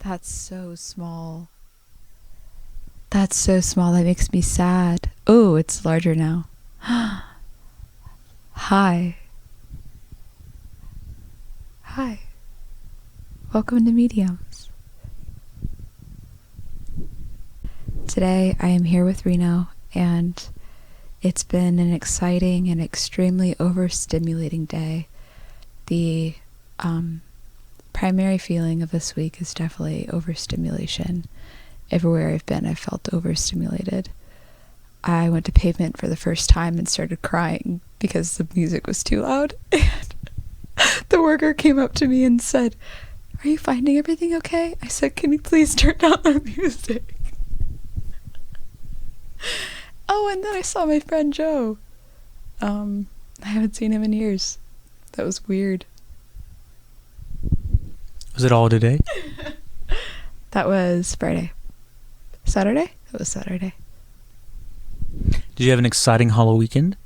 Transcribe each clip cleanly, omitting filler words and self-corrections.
That's so small. That's so small. That makes me sad. Oh, it's larger now. Hi. Hi. Welcome to Mediumz. Today I am here with Reno, and it's been an exciting and extremely overstimulating day. The primary feeling of this week is definitely overstimulation. Everywhere I've been, I've felt overstimulated. I went to Pavement for the first time and started crying because the music was too loud. And the worker came up to me and said, "Are you finding everything okay?" I said, "Can you please turn down the music?" Oh, and then I saw my friend Joe. I haven't seen him in years. That was weird. Was it all today? That was Friday. Saturday? That was Saturday. Did you have an exciting Halloween weekend?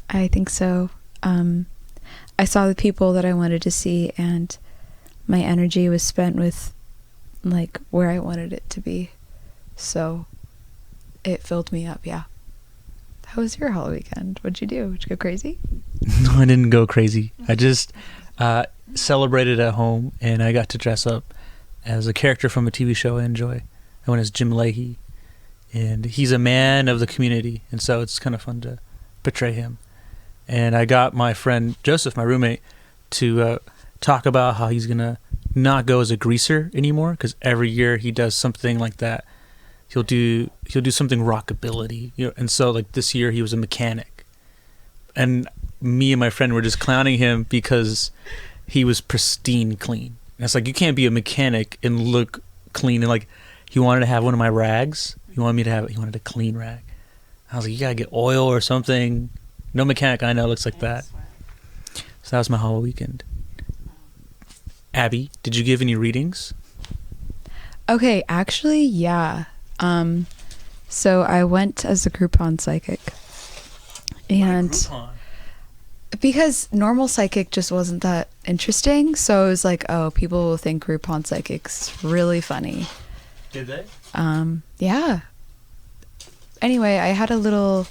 I think so. I saw the people that I wanted to see, and my energy was spent with, like, where I wanted it to be. So it filled me up, yeah. How was your Halloween weekend? What'd you do? Did you go crazy? No, I didn't go crazy. I just celebrated at home, and I got to dress up as a character from a TV show I enjoy. I went as Jim Leahy, and he's a man of the community, and so it's kind of fun to portray him. And I got my friend Joseph, my roommate, to talk about how he's gonna not go as a greaser anymore, because every year he does something like that. He'll do something rockability, you know. And so, like, this year he was a mechanic, and me and my friend were just clowning him because he was pristine clean. And it's like, you can't be a mechanic and look clean. And like, he wanted to have one of my rags. He wanted a clean rag. I was like, you gotta get oil or something. No mechanic I know looks like that. So that was my Halloween weekend. Abby, did you give any readings? Okay, actually, yeah. So I went as a Groupon psychic. And Groupon? Because normal psychic just wasn't that interesting, so I was like, oh, people will think Groupon psychic's really funny. Did they? Yeah. Anyway, I had a little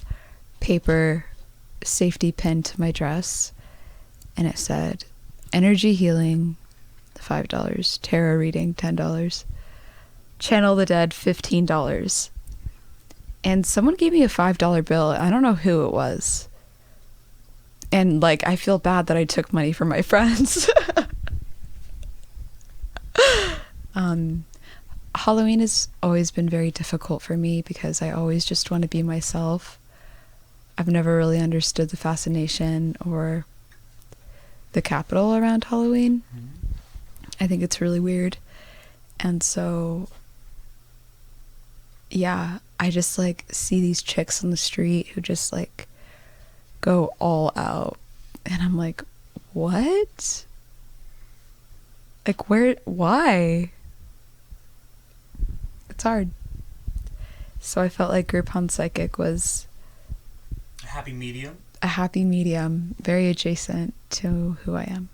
paper safety pin to my dress, and it said, energy healing, $5, tarot reading, $10, channel the dead, $15. And someone gave me a $5 bill. I don't know who it was. And, like, I feel bad that I took money from my friends. Halloween has always been very difficult for me because I always just want to be myself. I've never really understood the fascination or the capital around Halloween. I think it's really weird. And so, yeah, I just, like, see these chicks on the street who just, like, go all out, and I'm like, what? Like, why? It's hard. So I felt like Groupon Psychic was A happy medium? a happy medium, very adjacent to who I am.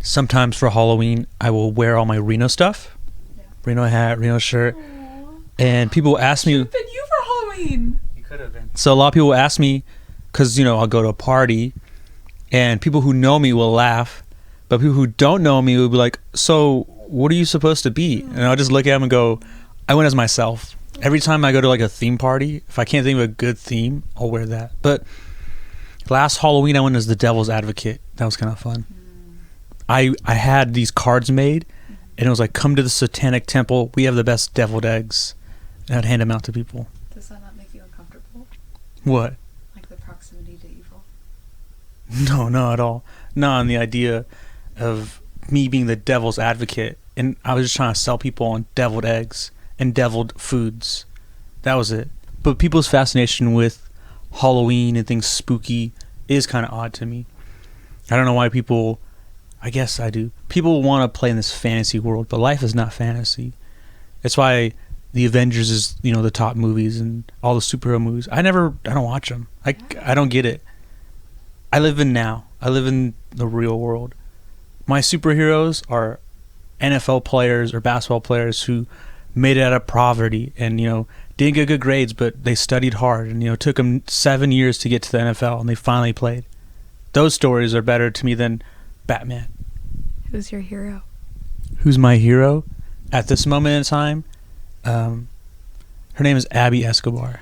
Sometimes for Halloween, I will wear all my Reno stuff. Yeah. Reno hat, Reno shirt. Aww. And people ask me... It's been you for Halloween! Could have been. So a lot of people ask me, because, you know, I'll go to a party, and people who know me will laugh, but people who don't know me will be like, so what are you supposed to be? And I'll just look at them and go, I went as myself. Every time I go to, like, a theme party, if I can't think of a good theme, I'll wear that. But last Halloween, I went as the Devil's Advocate. That was kind of fun. I had these cards made, and it was like, come to the Satanic Temple, we have the best deviled eggs. And I'd hand them out to people. Does that not make you uncomfortable? What? Like the proximity to evil? No, not at all. Not on the idea of me being the devil's advocate. And I was just trying to sell people on deviled eggs and deviled foods. That was it. But people's fascination with Halloween and things spooky is kind of odd to me. I don't know why people... I guess I do. People want to play in this fantasy world, but life is not fantasy. That's why the Avengers is, you know, the top movies and all the superhero movies. I don't watch them. I don't get it. I live in now. I live in the real world. my superheroes are NFL players or basketball players who made it out of poverty and, didn't get good grades, but they studied hard and, took them 7 years to get to the NFL and they finally played. Those stories are better to me than Batman. Who's your hero? Who's my hero at this moment in time? Her name is Abby Escobar.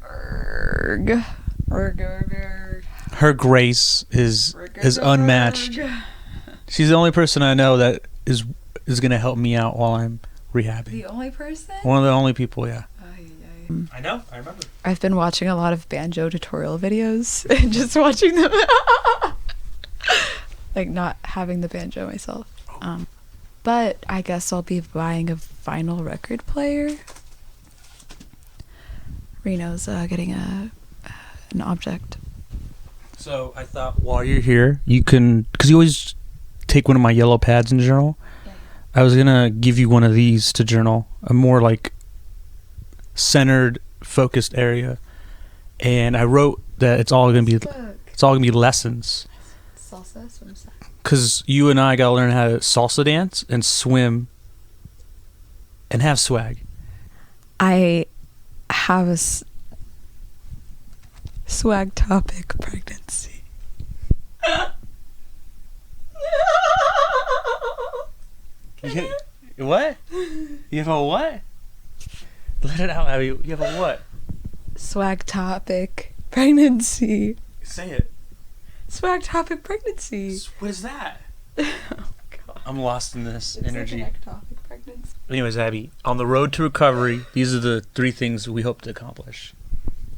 Erg. Her grace is unmatched. She's the only person I know that is going to help me out while I'm rehabbing. The only person? One of the only people, yeah. I know, I remember. I've been watching a lot of banjo tutorial videos and just watching them. Like not having the banjo myself. But I guess I'll be buying a vinyl record player. Reno's getting an object. So I thought while you're here, you can, because you always take one of my yellow pads and journal. Yeah. I was going to give you one of these to journal, a more like centered, focused area. And I wrote that it's all going to be lessons. Salsa, swim, sack. Because you and I got to learn how to salsa dance and swim and have swag. I have a swag topic pregnancy. What? You have a what? Let it out, Abby. You have a what? Swag topic pregnancy. Say it. Swag topic pregnancy. What is that? Oh, God. I'm lost in this energy. Swag topic pregnancy. Anyways, Abby, on the road to recovery, these are the 3 things we hope to accomplish.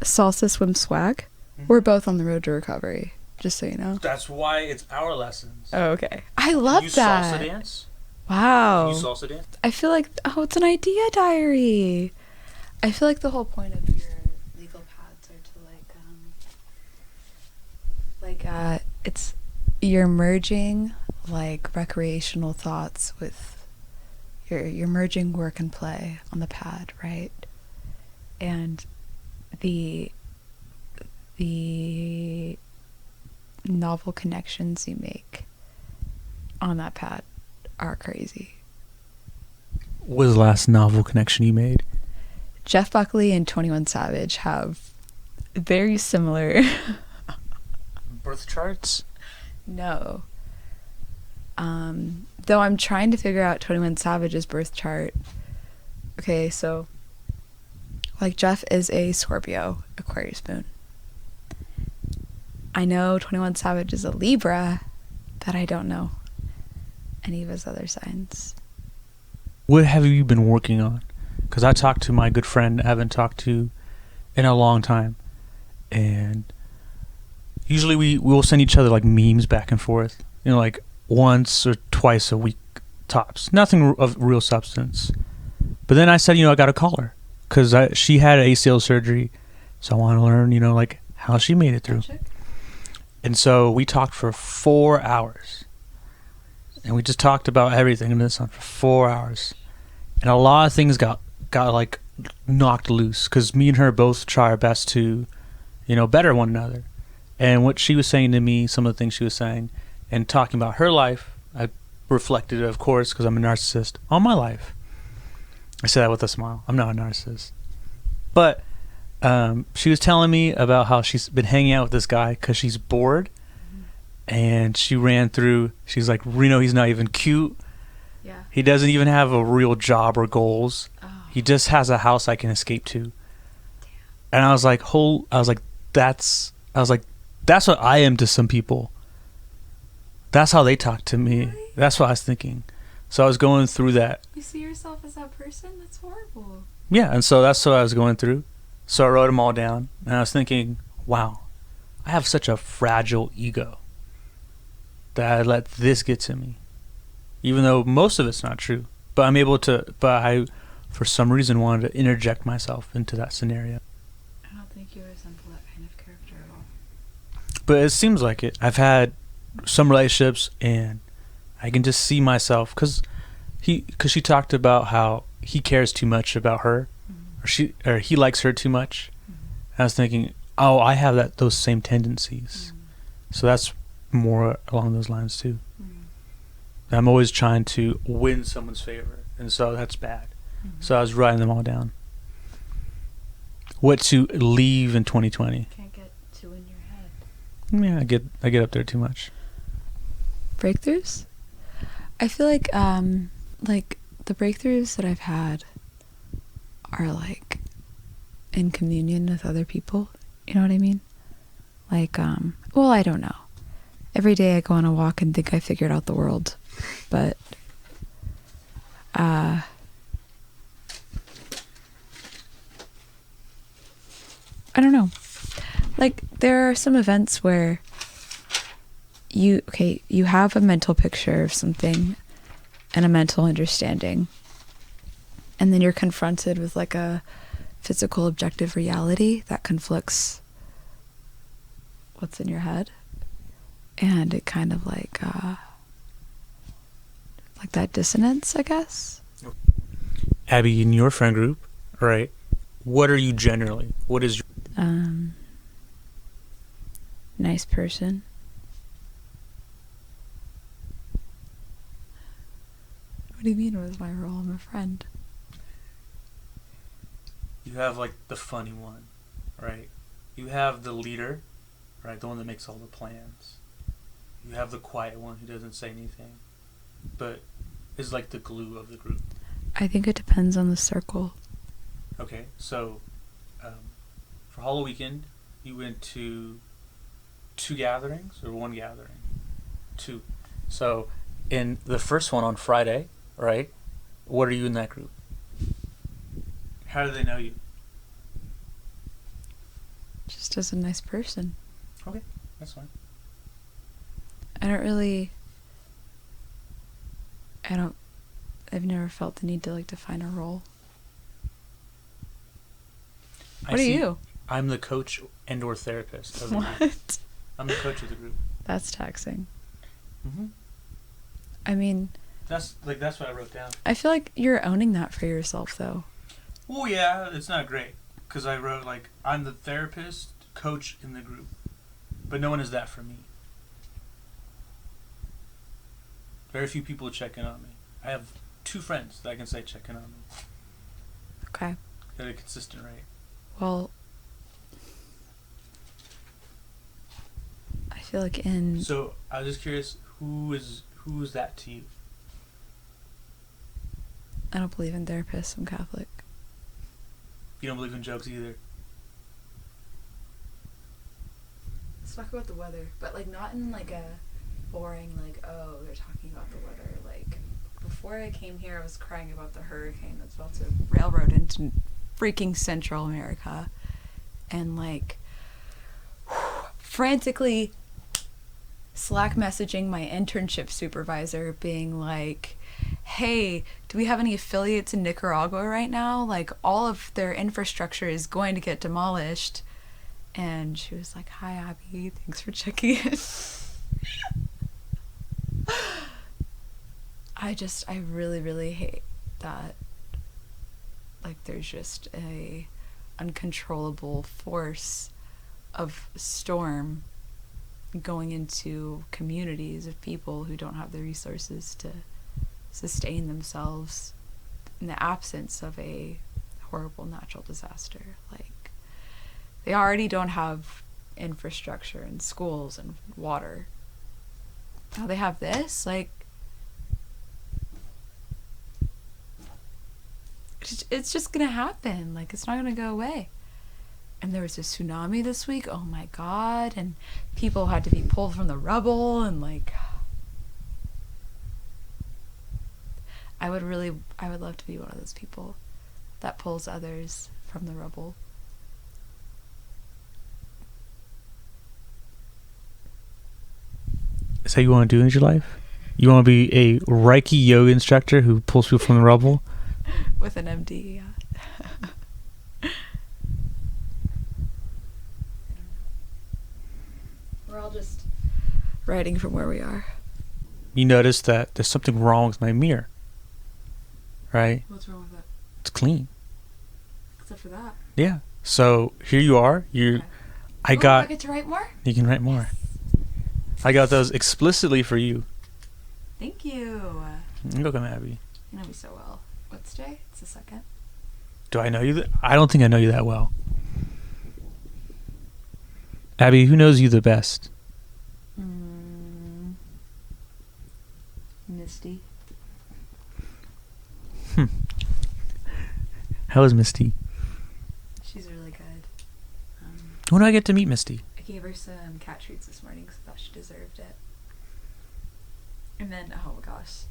Salsa, swim, swag. Mm-hmm. We're both on the road to recovery, just so you know. That's why it's our lessons. Oh, okay. I love that. Can you salsa dance? Wow. Can you salsa dance? I feel like, it's an idea diary. I feel like the whole point of your legal pads are to it's, you're merging like recreational thoughts with, you're merging work and play on the pad, right? And the novel connections you make on that pad are crazy. What was the last novel connection you made? Jeff Buckley and 21 Savage have very similar birth charts? No. Though I'm trying to figure out 21 Savage's birth chart. Okay, so like Jeff is a Scorpio, Aquarius moon. I know 21 Savage is a Libra, but I don't know any of his other signs. What have you been working on? Because I talked to my good friend I haven't talked to in a long time. And usually we will send each other like memes back and forth. Like once or twice a week tops. Nothing of real substance. But then I said, I got to call her. Because she had ACL surgery. So I want to learn, like how she made it through. And so we talked for 4 hours. And we just talked about everything in this for 4 hours. And a lot of things got like knocked loose because me and her both try our best to, better one another. And what she was saying to me, some of the things she was saying, and talking about her life, I reflected, of course, because I'm a narcissist, on my life. I say that with a smile. I'm not a narcissist. But she was telling me about how she's been hanging out with this guy because she's bored. And she ran through, she's like, Reno, he's not even cute. Yeah. He doesn't even have a real job or goals. Oh. He just has a house I can escape to. Damn. And I was like, that's what I am to some people. That's how they talk to me. Really? That's what I was thinking. So I was going through that. You see yourself as that person? That's horrible. Yeah, and so that's what I was going through. So I wrote them all down. And I was thinking, wow, I have such a fragile ego that I let this get to me. Even though most of it's not true. But I, for some reason, wanted to interject myself into that scenario. I don't think you resemble that kind of character at all. But it seems like it. I've had some relationships and I can just see myself because she talked about how he cares too much about her, mm-hmm. or he likes her too much. Mm-hmm. I was thinking, I have those same tendencies. Mm-hmm. So that's more along those lines too. Mm-hmm. I'm always trying to win someone's favor, and so that's bad. So I was writing them all down. What to leave in 2020? Can't get too in your head. Yeah, I get up there too much. Breakthroughs? I feel like the breakthroughs that I've had are like in communion with other people. You know what I mean? Like, well, I don't know. Every day I go on a walk and think I figured out the world, but I don't know. Like, there are some events where you have a mental picture of something and a mental understanding, and then you're confronted with like a physical objective reality that conflicts what's in your head, and it kind of like that dissonance, I guess. Abby, in your friend group, right? What are you generally? What is your... Nice person. What do you mean, what is my role? I'm a friend. You have like the funny one, right? You have the leader, right? The one that makes all the plans. You have the quiet one who doesn't say anything, but is like the glue of the group. I think it depends on the circle. Okay, so for halloweekend, you went to 2 gatherings or 1 gathering? 2. So in the first one on Friday, right? What are you in that group? How do they know you? Just as a nice person. Okay, that's fine. I've never felt the need to like define a role. What are you? I'm the coach and or therapist of the group. What? I'm the coach of the group. That's taxing. Mm-hmm. I mean, That's what I wrote down. I feel like you're owning that for yourself, though. Oh yeah, it's not great because I wrote like I'm the therapist coach in the group, but no one is that for me. Very few people check in on me. I have 2 friends that I can say check in on me Okay. at a consistent rate. Well, I feel like in... So I was just curious, who is that to you? I don't believe in therapists. I'm Catholic. You don't believe in jokes either. Let's talk about the weather, but like not in like a boring like, oh, they're talking about the weather. Like, before I came here, I was crying about the hurricane that's about to railroad into freaking Central America, and like frantically Slack messaging my internship supervisor being like, hey, do we have any affiliates in Nicaragua right now? Like, all of their infrastructure is going to get demolished. And she was like, hi, Abby, thanks for checking in. I really, really hate that, like, there's just a uncontrollable force of storm going into communities of people who don't have the resources to sustain themselves in the absence of a horrible natural disaster. Like, they already don't have infrastructure and schools and water. Now they have this, like, it's just gonna happen. Like, it's not gonna go away. And there was a tsunami this week, oh my god, and people had to be pulled from the rubble, and like, I would love to be one of those people that pulls others from the rubble. Is that what you want to do in your life? You want to be a Reiki yoga instructor who pulls people from the rubble? With an MD, yeah. We're all just writing from where we are. You notice that there's something wrong with my mirror, right? What's wrong with it? It's clean. Except for that. Yeah. So here you are. Okay. I get to write more? You can write more. I got those explicitly for you. Thank you. Go come, Abby. You know me so well. What's today? It's the 2nd. Do I know you? I don't think I know you that well. Abby, who knows you the best? Misty. How is Misty? She's really good. When do I get to meet Misty? I gave her some cat treats this morning because I thought she deserved it. And then, oh my gosh,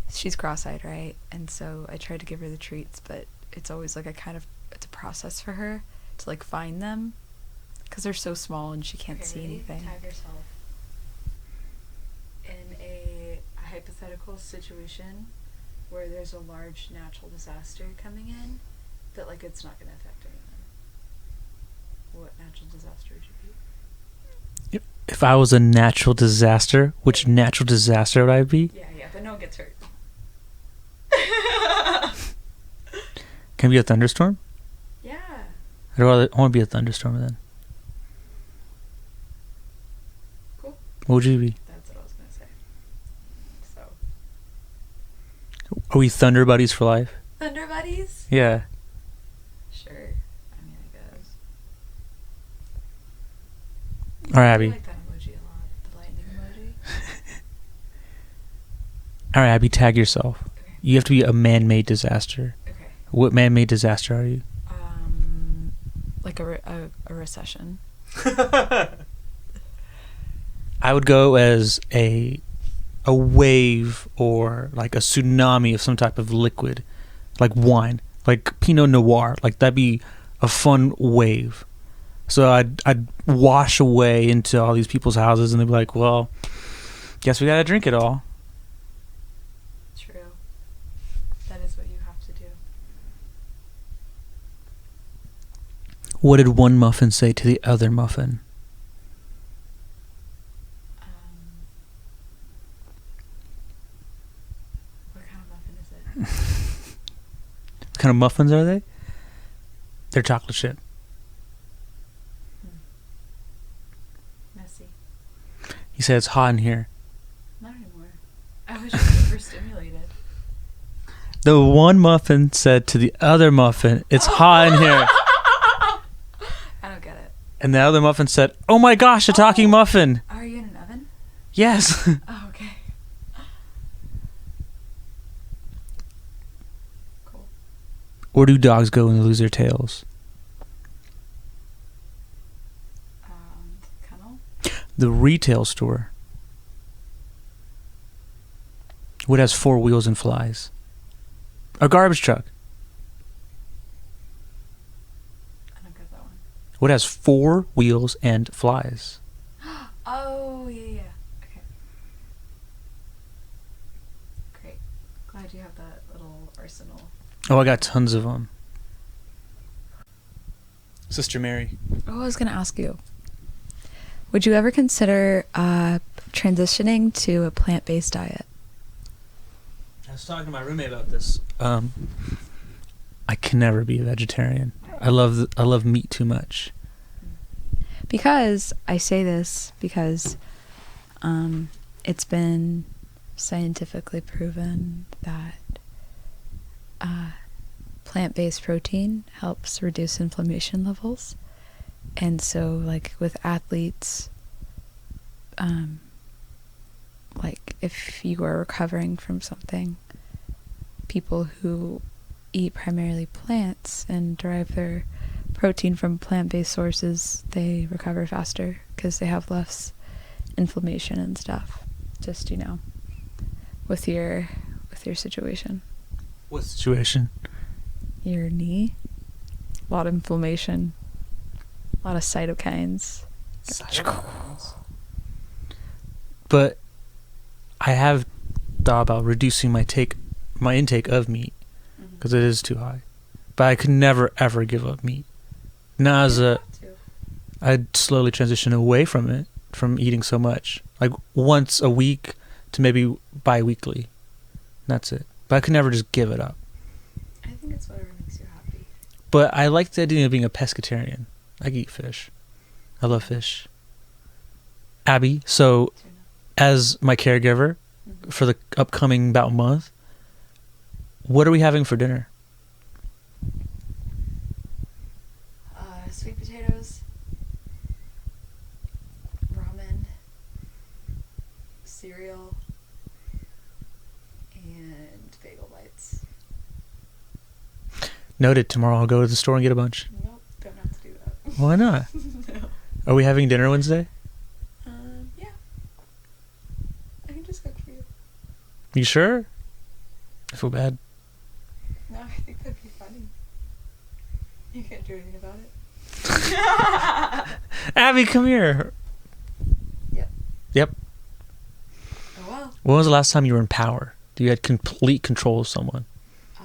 she's cross-eyed, right? And so I tried to give her the treats, but it's always like it's a process for her to like find them because they're so small and she can't see anything. Tag yourself in a hypothetical situation where there's a large natural disaster coming in that like it's not going to affect anyone. What natural disaster would you be? If I was a natural disaster, which natural disaster would I be? Yeah, but no one gets hurt. Can it be a thunderstorm? Yeah. I want to be a thunderstorm then. Cool. What would you be? That's what I was going to say. So. Are we thunder buddies for life? Thunder buddies? Yeah. Sure. I mean, I guess. All right, I Abby. like that emoji a lot. The lightning emoji. All right, Abby, tag yourself. Okay. You have to be a man-made disaster. Okay. What man-made disaster are you? Like a recession. I would go as a wave or like a tsunami of some type of liquid, like wine, like Pinot Noir. Like that'd be a fun wave. So I'd wash away into all these people's houses, and they'd be like, "Well, guess we gotta drink it all." True. That is what you have to do. What did one muffin say to the other muffin? What kind of muffin is it? What kind of muffins are they? They're chocolate chip. Messy. He said it's hot in here. Not anymore. I was just overstimulated. The one muffin said to the other muffin, "It's hot in here." I don't get it. And the other muffin said, "Oh my gosh, a talking muffin." Are you in an oven? Yes. Oh, okay. Cool. Where do dogs go when they lose their tails? Kennel? The retail store. What has 4 wheels and flies? A garbage truck. I don't get that one. What has 4 wheels and flies? Oh, yeah. Okay. Great. Glad you have that little arsenal. Oh, I got tons of them. Sister Mary. Oh, I was going to ask you. Would you ever consider transitioning to a plant-based diet? I was talking to my roommate about this. I can never be a vegetarian. I love meat too much. Because I say this because it's been scientifically proven that plant-based protein helps reduce inflammation levels. And so, like, with athletes, like, if you are recovering from something, people who eat primarily plants and derive their protein from plant-based sources, they recover faster because they have less inflammation and stuff. Just, with your situation. What situation? Your knee. A lot of inflammation. A lot of cytokines. But I have thought about reducing my intake of meat because it is too high. But I could never ever give up meat. Now I'd slowly transition away from it, from eating so much, like once a week to maybe bi-weekly. That's it. But I could never just give it up. I think it's whatever makes you happy. But I like the idea of being a pescatarian. I can eat fish. I love fish. Abby, so as my caregiver, for the upcoming about month. What are we having for dinner? Sweet potatoes, ramen, cereal, and bagel bites. Noted. Tomorrow I'll go to the store and get a bunch. Nope, don't have to do that. Why not? No. Are we having dinner Wednesday? Yeah. I can just cook for you. You sure? I feel bad. No, I think that'd be funny. You can't do anything about it. Abby, come here. Yep. Oh well. When was the last time you were in power? You had complete control of someone. I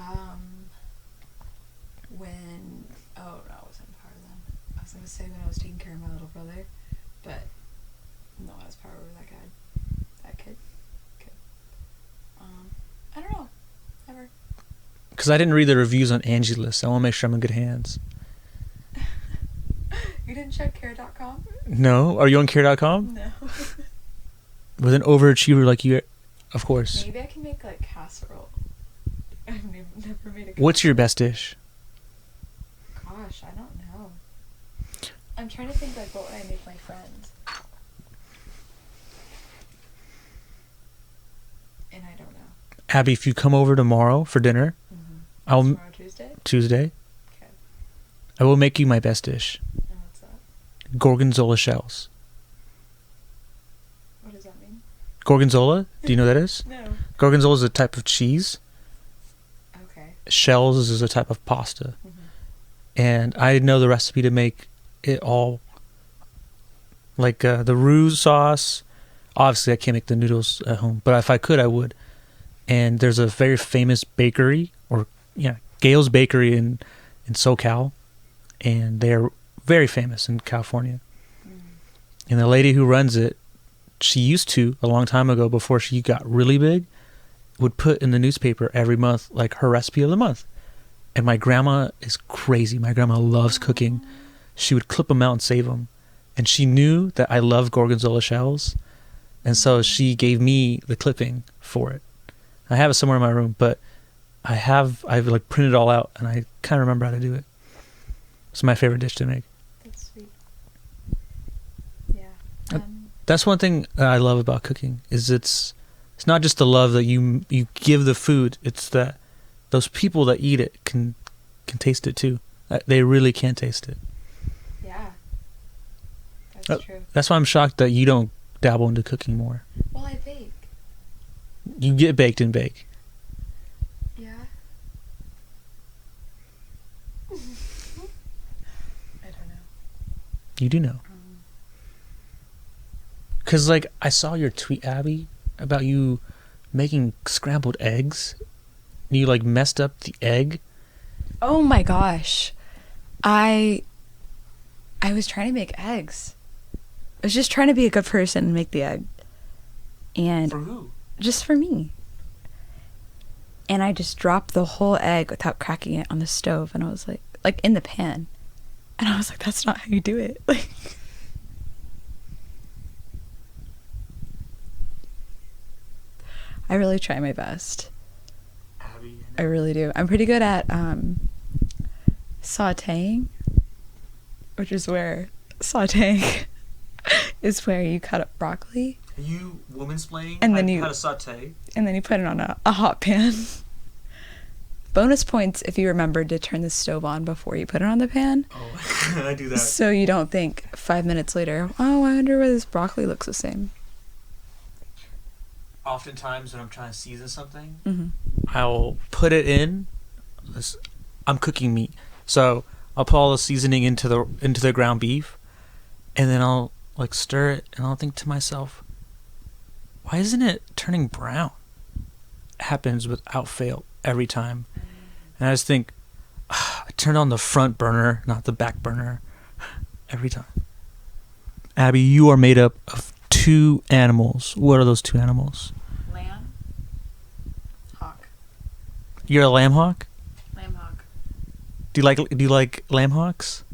wasn't in power then. I was gonna say when I was taking care of my little brother, but no, I was power over that kid. I don't know. Never. Because I didn't read the reviews on Angie's List. I want to make sure I'm in good hands. You didn't check care.com? No? Are you on care.com? No. With an overachiever like you, of course. Maybe I can make like casserole. I've never made a casserole. What's your best dish? Gosh, I don't know. I'm trying to think like what would I make my friends. And I don't know. Abby, if you come over tomorrow for dinner, Tomorrow, Tuesday, Okay. I will make you my best dish. And what's that? Gorgonzola shells. What does that mean? Gorgonzola? Do you know what that is? No. Gorgonzola is a type of cheese. Okay. Shells is a type of pasta. And I know the recipe to make it all. Like the roux sauce. Obviously, I can't make the noodles at home. But if I could, I would. And there's a very famous bakery, Gail's Bakery in SoCal. And they're very famous in California. And the lady who runs it, she used to, a long time ago, before she got really big, would put in the newspaper every month, like, her recipe of the month. And my grandma is crazy. My grandma loves cooking. She would clip them out and save them. And she knew that I love Gorgonzola shells. And so she gave me the clipping for it. I have it somewhere in my room, but I've like printed it all out, and I kind of remember how to do it. It's my favorite dish to make. That's sweet. Yeah. That's one thing that I love about cooking is it's not just the love that you give the food. It's that those people that eat it can taste it too. They really can taste it. Yeah. That's true. That's why I'm shocked that you don't dabble into cooking more. Well, I bake. You get baked and bake. Yeah. I don't know. You do know. Because, like, I saw your tweet, Abby, about you making scrambled eggs. And you, like, messed up the egg. Oh my gosh. I was trying to make eggs. I was just trying to be a good person and make the egg. And For who? just for me. And I just dropped the whole egg without cracking it on the stove, and I was like in the pan. And I was like, that's not how you do it. Like, I really try my best. Abby, I really do. I'm pretty good at sauteing, which is where sauteing is where you cut up broccoli. Are you woman-splaining And then how to saute? And then you put it on a hot pan. Bonus points if you remembered to turn the stove on before you put it on the pan. Oh, I do that. So you don't think 5 minutes later, oh, I wonder why this broccoli looks the same. Oftentimes when I'm trying to season something, Mm-hmm. I'll put it in. I'm cooking meat, so I'll put all the seasoning into the ground beef, and then I'll like stir it, and I'll think to myself, why isn't it turning brown? It happens without fail every time, and I just think I turned on the front burner, not the back burner, every time. Abby, you are made up of 2 animals. What are those 2 animals? Lamb. Hawk. You're a lamb hawk? Lamb hawk. Do you like lamb hawks?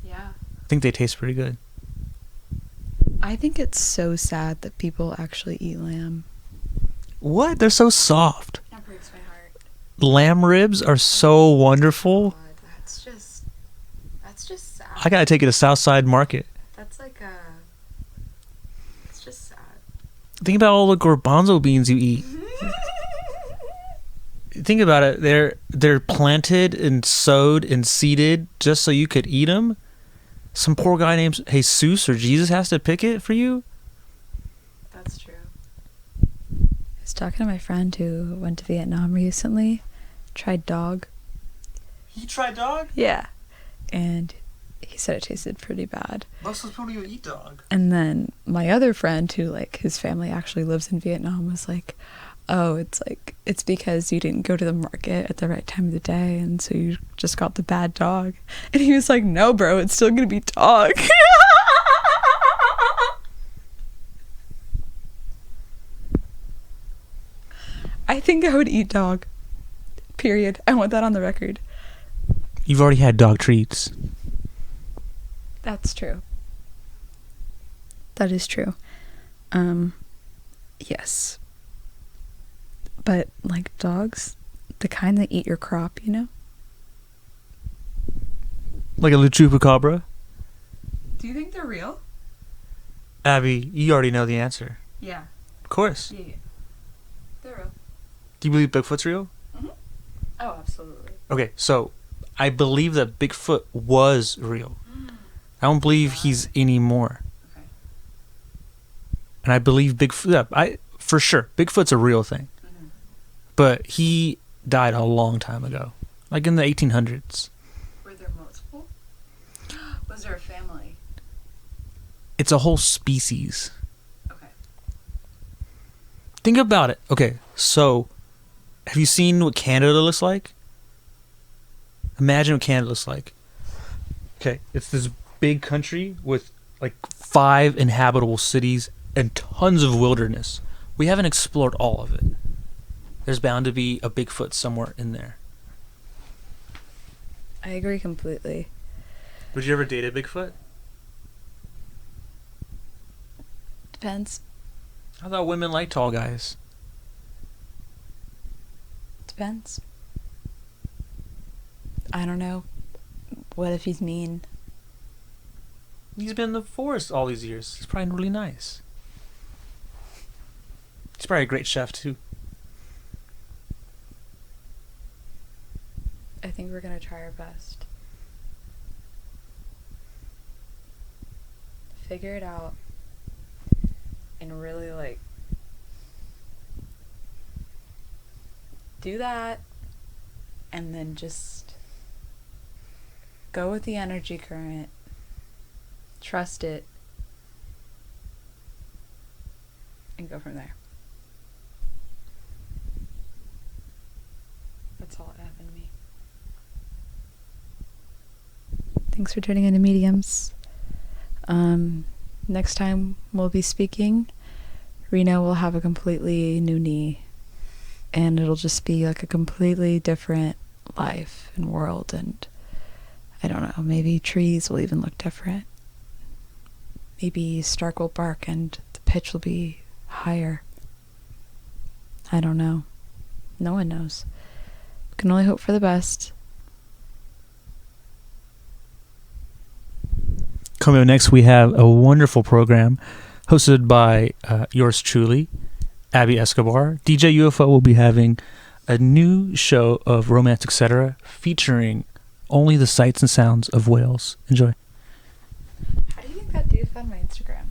Yeah. I think they taste pretty good. I think it's so sad that people actually eat lamb. What? They're so soft. That breaks my heart. Lamb ribs are so wonderful. God, that's just sad. I gotta take it to Southside Market. That's like it's just sad. Think about all the garbanzo beans you eat. Think about it. They're planted and sowed and seeded just so you could eat them. Some poor guy named Jesus or Jesus has to pick it for you. That's true. I was talking to my friend who went to Vietnam recently. Tried dog. He tried dog? Yeah. And he said it tasted pretty bad. Most of people don't even eat dog. And then my other friend who, like, his family actually lives in Vietnam was like, oh, it's because you didn't go to the market at the right time of the day, and so you just got the bad dog. And he was like, no, bro, it's still gonna be dog. I think I would eat dog. Period. I want that on the record. You've already had dog treats. That's true. That is true. Yes. But, like, dogs, the kind that eat your crop, you know? Like a chupacabra? Do you think they're real? Abby, you already know the answer. Yeah. Of course. Yeah. They're real. Do you believe Bigfoot's real? Mm-hmm. Oh, absolutely. Okay, so I believe that Bigfoot was real. I don't believe he's anymore. Okay. And I believe Bigfoot, for sure, Bigfoot's a real thing. Mm-hmm. But he died a long time ago, like in the 1800s. Were there multiple? Was there a family? It's a whole species. Okay. Think about it. Okay, so have you seen what Canada looks like? Imagine what Canada looks like. Okay, it's this big country with like 5 inhabitable cities and tons of wilderness. We haven't explored all of it. There's bound to be a Bigfoot somewhere in there. I agree completely. Would you ever date a Bigfoot? Depends. I thought women like tall guys. Depends. I don't know. What if he's mean? He's been in the forest all these years. He's probably really nice. He's probably a great chef too. I think we're gonna try our best. Figure it out. And really, like, do that. And then just go with the energy current. Trust it. And go from there. That's all I have in me. Thanks for tuning in to Mediumz. Next time we'll be speaking, Reno will have a completely new knee. And it'll just be like a completely different life and world. And I don't know, maybe trees will even look different. Maybe Stark will bark and the pitch will be higher. I don't know. No one knows. We can only hope for the best. Coming up next, we have a wonderful program hosted by yours truly, Abby Escobar. DJ UFO will be having a new show of Romance Etc. featuring only the sights and sounds of Wales. Enjoy. How do you think that dude found my Instagram?